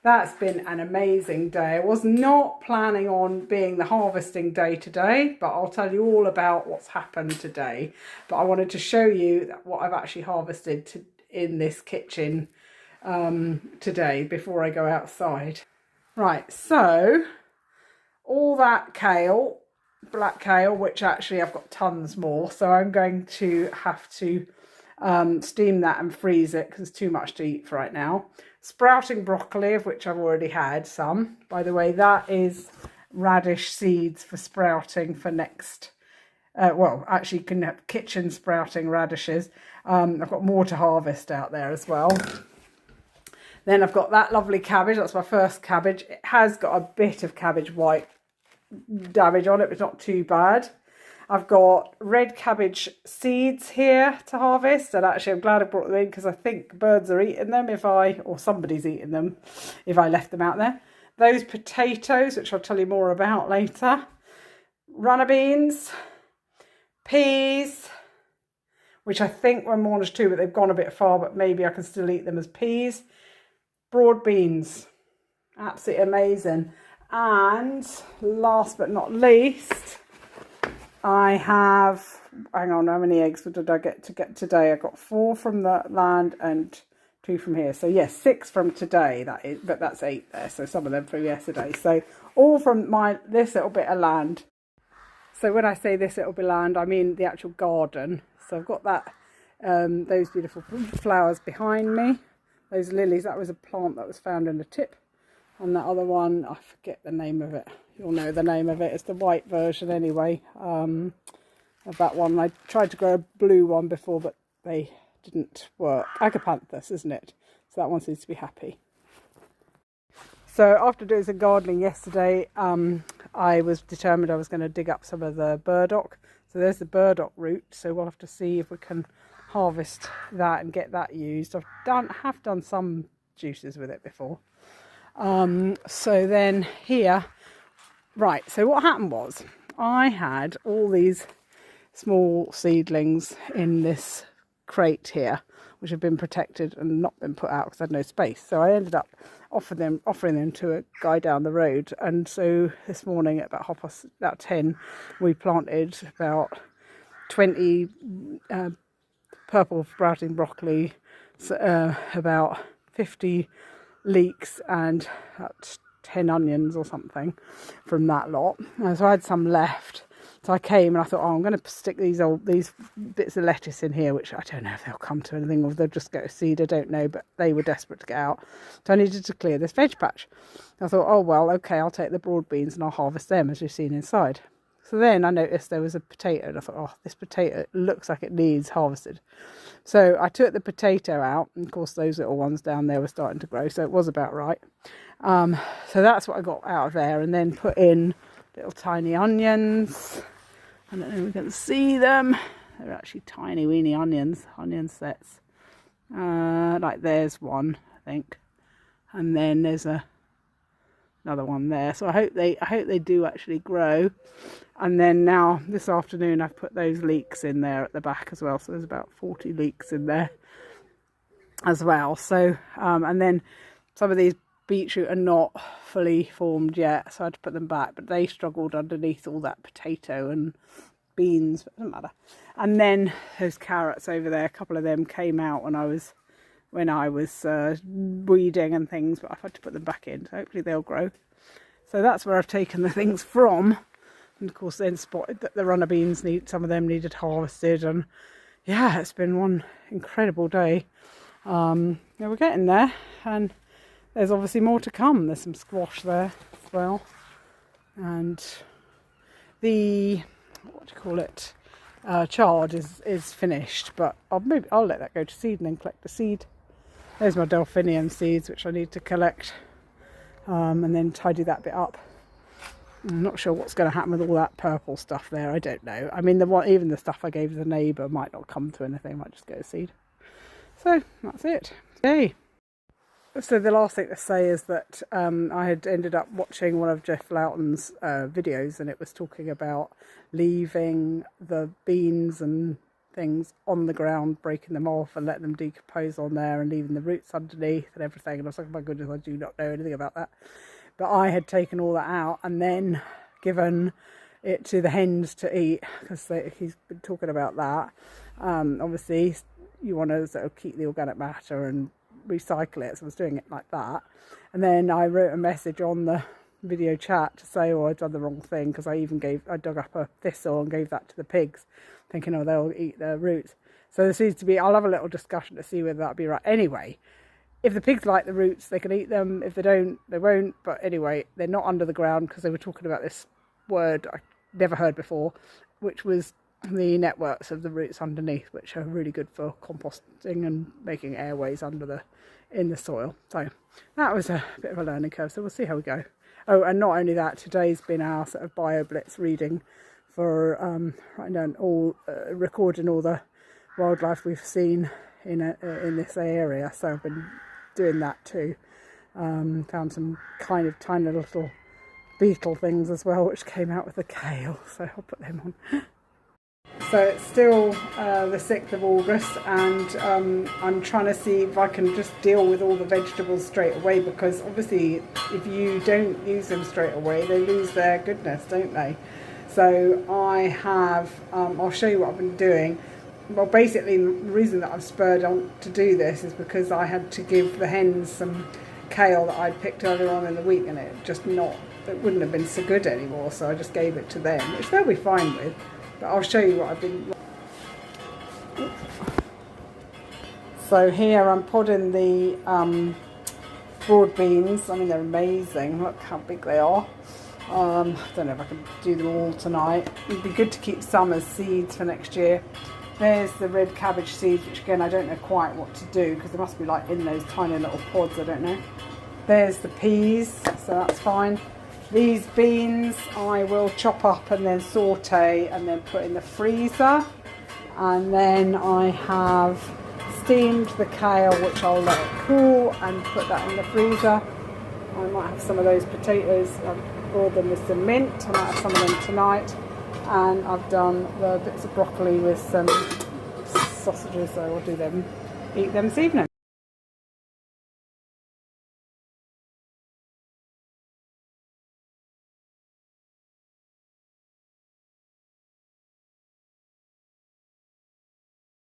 That's been an amazing day. I was not planning on being the harvesting day today, but I'll tell you all about what's happened today. But I wanted to show you what I've actually harvested in this kitchen today before I go outside. Right, so all that kale, black kale, which actually I've got tons more, so I'm going to have to steam that and freeze it because it's too much to eat for right now. Sprouting broccoli, of which I've already had some. By the way, that is radish seeds for sprouting for next. Well, actually, you can have kitchen sprouting radishes. I've got more to harvest out there as well. Then I've got that lovely cabbage. That's my first cabbage. It has got a bit of cabbage white damage on it, but it's not too bad. I've got red cabbage seeds here to harvest, and actually I'm glad I brought them in because I think birds are eating them or somebody's eating them if I left them out there. Those potatoes, which I'll tell you more about later. Runner beans, peas, which I think were Mourners too, but they've gone a bit far, but maybe I can still eat them as peas. Broad beans, absolutely amazing. And last but not least, I have, hang on, how many eggs did I get today? I got 4 from the land and 2 from here. So yes, 6 from today, that is, but that's 8 there. So some of them from yesterday. So all from this little bit of land. So when I say this little bit of land, I mean the actual garden. So I've got that, those beautiful flowers behind me. Those lilies, that was a plant that was found in the tip. And that other one, I forget the name of it. You'll know the name of it. It's the white version anyway of that one. I tried to grow a blue one before, but they didn't work. Agapanthus, isn't it? So that one seems to be happy. So after doing some gardening yesterday, I was determined I was going to dig up some of the burdock. So there's the burdock root. So we'll have to see if we can harvest that and get that used. Have done some juices with it before. So then here, right, so what happened was I had all these small seedlings in this crate here, which have been protected and not been put out because I had no space. So I ended up offering them to a guy down the road. And so this morning at about 10, we planted about 20 purple sprouting broccoli, about 50 leeks and 10 onions or something from that lot. So I had some left. So I came and I thought, I'm going to stick these bits of lettuce in here, which I don't know if they'll come to anything or if they'll just go to seed. I don't know, but they were desperate to get out. So I needed to clear this veg patch. I thought, oh, well, okay, I'll take the broad beans and I'll harvest them, as you've seen inside. So then I noticed there was a potato and I thought, oh, this potato looks like it needs harvested. So I took the potato out, and of course those little ones down there were starting to grow, so it was about right. So that's what I got out of there, and then put in little tiny onions. I don't know if we can see them. They're actually tiny weeny onion sets. Like there's one, I think, and then there's another one there. So I hope they do actually grow. And then now this afternoon I've put those leeks in there at the back as well. So there's about 40 leeks in there as well. So and then some of these beetroot are not fully formed yet, so I had to put them back, but they struggled underneath all that potato and beans, but it doesn't matter. And then those carrots over there, a couple of them came out when I was weeding and things, but I've had to put them back in, so hopefully they'll grow. So that's where I've taken the things from. And of course then spotted that the runner beans some of them needed harvested, and yeah, it's been one incredible day. Yeah, we're getting there, and there's obviously more to come. There's some squash there as well, and the chard is finished, but I'll let that go to seed and then collect the seed. There's my delphinium seeds, which I need to collect, and then tidy that bit up. I'm not sure what's going to happen with all that purple stuff there. I don't know. I mean, even the stuff I gave the neighbour might not come to anything. Might just go to seed. So that's it. Yay. So the last thing to say is that I had ended up watching one of Jeff Loughton's videos, and it was talking about leaving the beans and things on the ground, breaking them off and letting them decompose on there and leaving the roots underneath and everything. And I was like, oh my goodness, I do not know anything about that. But I had taken all that out and then given it to the hens to eat, because he's been talking about that. Obviously you want to sort of keep the organic matter and recycle it, so I was doing it like that. And then I wrote a message on the video chat to say, oh, I'd done the wrong thing, because I dug up a thistle and gave that to the pigs, thinking, oh, they'll eat the roots. So there seems to be, I'll have a little discussion to see whether that'll be right. Anyway, if the pigs like the roots, they can eat them. If they don't, they won't. But anyway, they're not under the ground, because they were talking about this word I never heard before, which was the networks of the roots underneath, which are really good for composting and making airways in the soil. So that was a bit of a learning curve, so we'll see how we go. Oh, and not only that, today's been our sort of BioBlitz reading for writing down recording all the wildlife we've seen in this area. So I've been doing that too. Found some kind of tiny little beetle things as well, which came out with the kale, so I'll put them on. So it's still the 6th of August, and I'm trying to see if I can just deal with all the vegetables straight away, because obviously if you don't use them straight away, they lose their goodness, don't they? So I have, I'll show you what I've been doing. Well, basically the reason that I've spurred on to do this is because I had to give the hens some kale that I'd picked earlier on in the week, and it wouldn't have been so good anymore, so I just gave it to them, which they'll be fine with. But I'll show you what I've been. So here I'm podding the broad beans. I mean, they're amazing. Look how big they are. I don't know if I can do them all tonight. It'd be good to keep some as seeds for next year. There's the red cabbage seeds, which again I don't know quite what to do, because they must be like in those tiny little pods, I don't know. There's the peas, so that's fine. These beans I will chop up and then saute and then put in the freezer. And then I have steamed the kale, which I'll let it cool and put that in the freezer. I might have some of those potatoes. I've boiled them with some mint. I might have some of them tonight. And I've done the bits of broccoli with some sausages, so I'll eat them this evening.